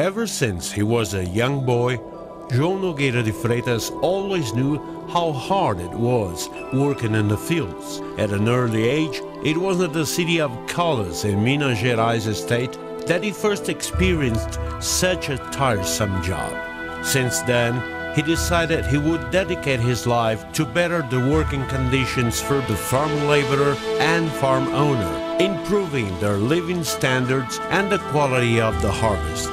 Ever since he was a young boy, João Nogueira de Freitas always knew how hard it was working in the fields. At an early age, it was at the city of Caldas in Minas Gerais state that he first experienced such a tiresome job. Since then, he decided he would dedicate his life to better the working conditions for the farm laborer and farm owner, improving their living standards and the quality of the harvest.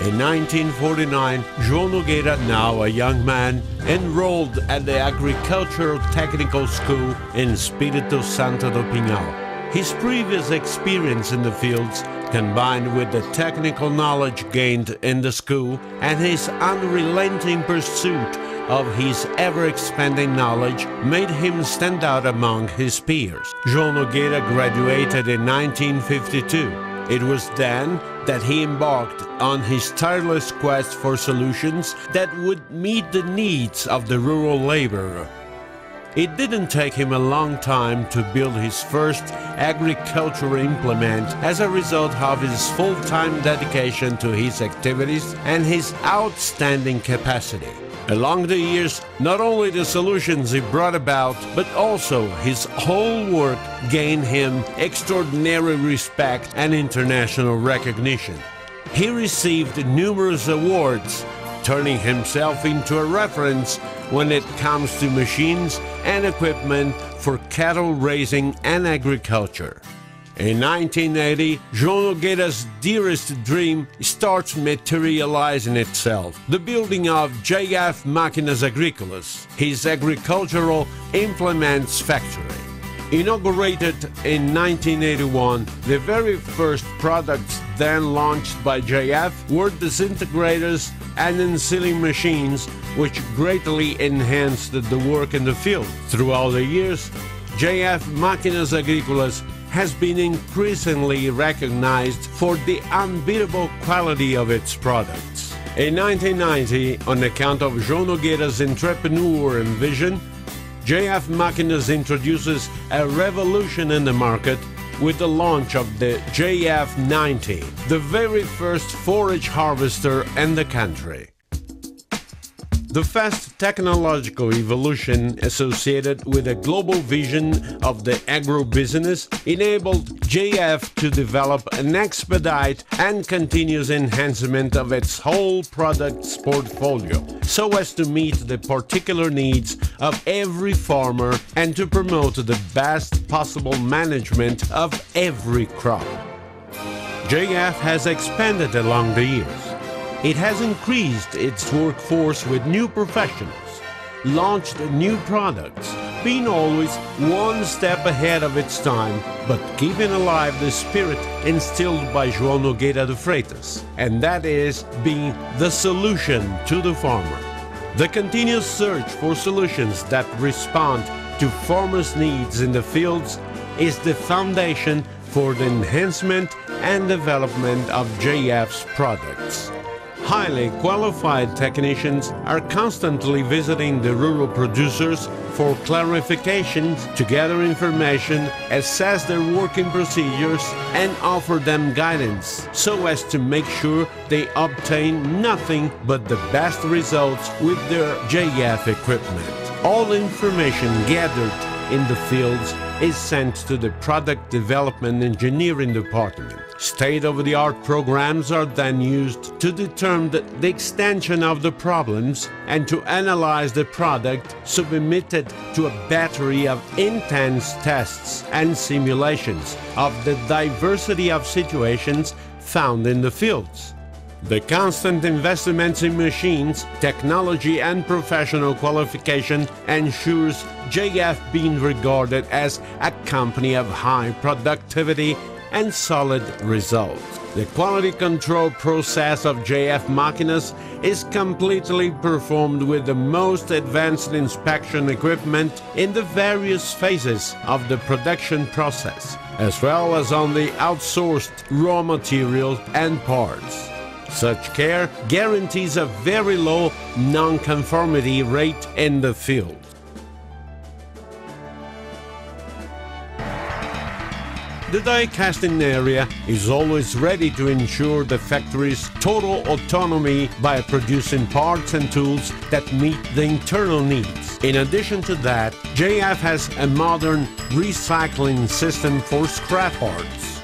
In 1949, João Nogueira, now a young man, enrolled at the Agricultural Technical School in Espírito Santo do Pinhal. His previous experience in the fields, combined with the technical knowledge gained in the school and his unrelenting pursuit of his ever-expanding knowledge, made him stand out among his peers. João Nogueira graduated in 1952. It was then that he embarked on his tireless quest for solutions that would meet the needs of the rural laborer. It didn't take him a long time to build his first agricultural implement as a result of his full-time dedication to his activities and his outstanding capacity. Along the years, not only the solutions he brought about, but also his whole work gained him extraordinary respect and international recognition. He received numerous awards, turning himself into a reference when it comes to machines and equipment for cattle raising and agriculture. In 1980, João Nogueira's dearest dream starts materializing itself: the building of JF Máquinas Agrícolas, his agricultural implements factory. Inaugurated in 1981, the very first products then launched by JF were disintegrators and ensealing machines, which greatly enhanced the work in the field. Throughout the years, JF Máquinas Agrícolas has been increasingly recognized for the unbeatable quality of its products. In 1990, on account of João Nogueira's entrepreneur and vision, JF Máquinas introduces a revolution in the market with the launch of the JF90, the very first forage harvester in the country. The fast technological evolution associated with a global vision of the agro-business enabled JF to develop an expedite and continuous enhancement of its whole products portfolio, so as to meet the particular needs of every farmer and to promote the best possible management of every crop. JF has expanded along the years. It has increased its workforce with new professionals, launched new products, being always one step ahead of its time, but keeping alive the spirit instilled by João Nogueira de Freitas, and that is being the solution to the farmer. The continuous search for solutions that respond to farmers' needs in the fields is the foundation for the enhancement and development of JF's products. Highly qualified technicians are constantly visiting the rural producers for clarifications, to gather information, assess their working procedures, and offer them guidance so as to make sure they obtain nothing but the best results with their JF equipment. All information gathered in the fields is sent to the Product Development Engineering Department. State-of-the-art programs are then used to determine the extension of the problems and to analyze the product submitted to a battery of intense tests and simulations of the diversity of situations found in the fields. The constant investments in machines, technology and professional qualification ensures JF being regarded as a company of high productivity and solid results. The quality control process of JF Máquinas is completely performed with the most advanced inspection equipment in the various phases of the production process, as well as on the outsourced raw materials and parts. Such care guarantees a very low non-conformity rate in the field. The die casting area is always ready to ensure the factory's total autonomy by producing parts and tools that meet the internal needs. In addition to that, JF has a modern recycling system for scrap parts.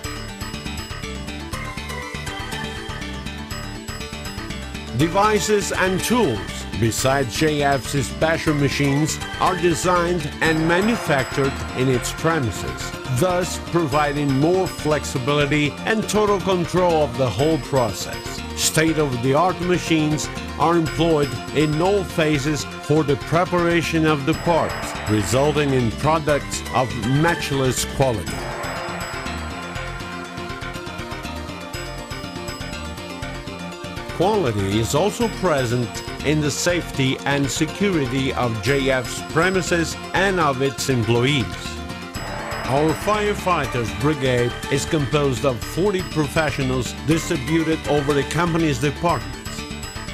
Devices and tools besides JF's special machines are designed and manufactured in its premises, thus providing more flexibility and total control of the whole process. State-of-the-art machines are employed in all phases for the preparation of the parts, resulting in products of matchless quality. Quality is also present in the safety and security of JF's premises and of its employees. Our firefighters brigade is composed of 40 professionals distributed over the company's departments.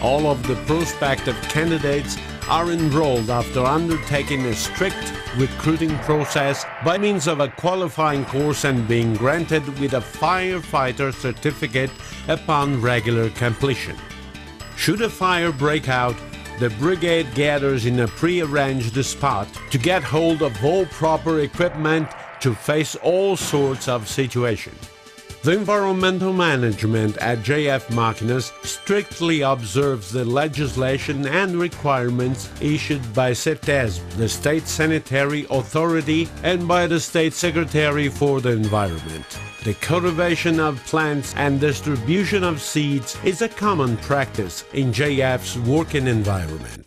All of the prospective candidates are enrolled after undertaking a strict recruiting process by means of a qualifying course and being granted with a firefighter certificate upon regular completion. Should a fire break out, the brigade gathers in a pre-arranged spot to get hold of all proper equipment to face all sorts of situations. The environmental management at JF Máquinas strictly observes the legislation and requirements issued by CETESB, the State Sanitary Authority, and by the State Secretary for the Environment. The cultivation of plants and distribution of seeds is a common practice in JF's working environment.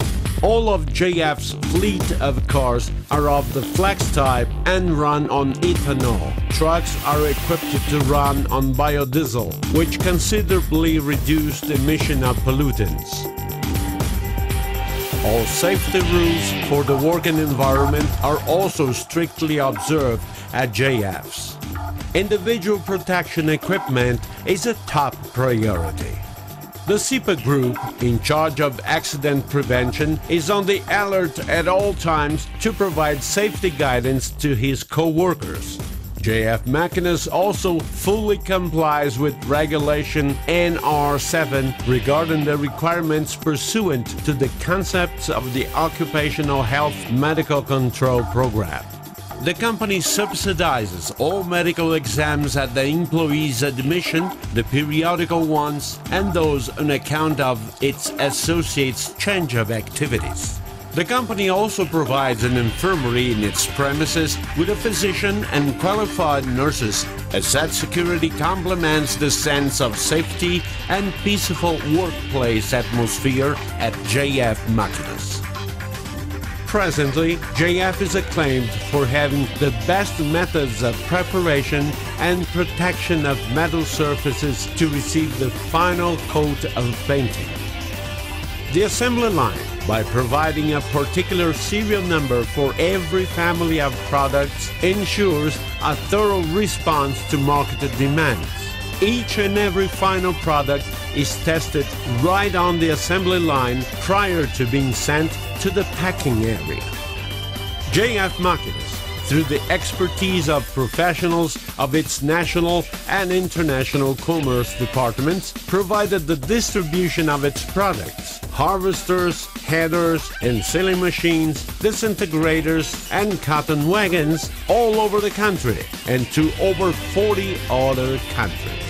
All of JF's fleet of cars are of the flex type and run on ethanol. Trucks are equipped to run on biodiesel, which considerably reduce the emission of pollutants. All safety rules for the working environment are also strictly observed at JF's. Individual protection equipment is a top priority. The SIPA group, in charge of accident prevention, is on the alert at all times to provide safety guidance to his co-workers. JF Máquinas also fully complies with Regulation NR7 regarding the requirements pursuant to the concepts of the Occupational Health Medical Control Program. The company subsidizes all medical exams at the employee's admission, the periodical ones, and those on account of its associates' change of activities. The company also provides an infirmary in its premises with a physician and qualified nurses, as that security complements the sense of safety and peaceful workplace atmosphere at JF Máquinas. Presently, JF is acclaimed for having the best methods of preparation and protection of metal surfaces to receive the final coat of painting. The assembly line, by providing a particular serial number for every family of products, ensures a thorough response to market demands. Each and every final product is tested right on the assembly line prior to being sent to the packing area. JF Máquinas, through the expertise of professionals of its national and international commerce departments, provided the distribution of its products: harvesters, headers, and sealing machines, disintegrators, and cotton wagons all over the country and to over 40 other countries.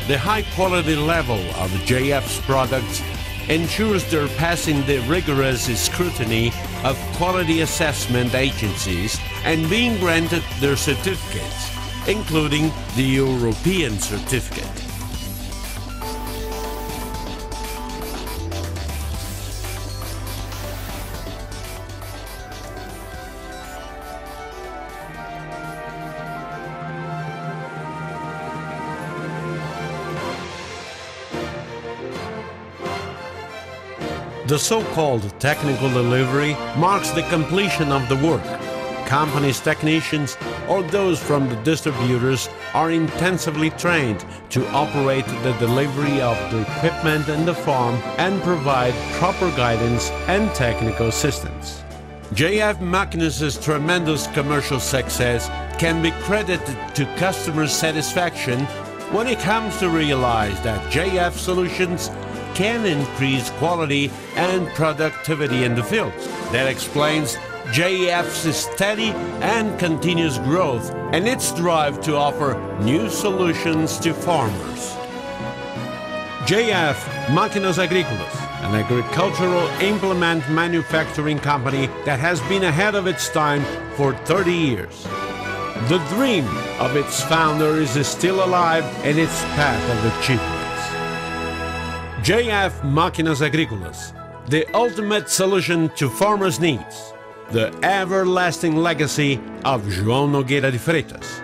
The high-quality level of JF's products ensures their passing the rigorous scrutiny of quality assessment agencies and being granted their certificates, including the European certificate. The so-called technical delivery marks the completion of the work. Company's technicians or those from the distributors are intensively trained to operate the delivery of the equipment in the farm and provide proper guidance and technical assistance. JF Máquinas' tremendous commercial success can be credited to customer satisfaction when it comes to realize that JF solutions can increase quality and productivity in the fields. That explains JF's steady and continuous growth and its drive to offer new solutions to farmers. JF Máquinas Agrícolas, an agricultural implement manufacturing company that has been ahead of its time for 30 years. The dream of its founder is still alive in its path of achievements. JF Máquinas Agrícolas, the ultimate solution to farmers' needs. The everlasting legacy of João Nogueira de Freitas.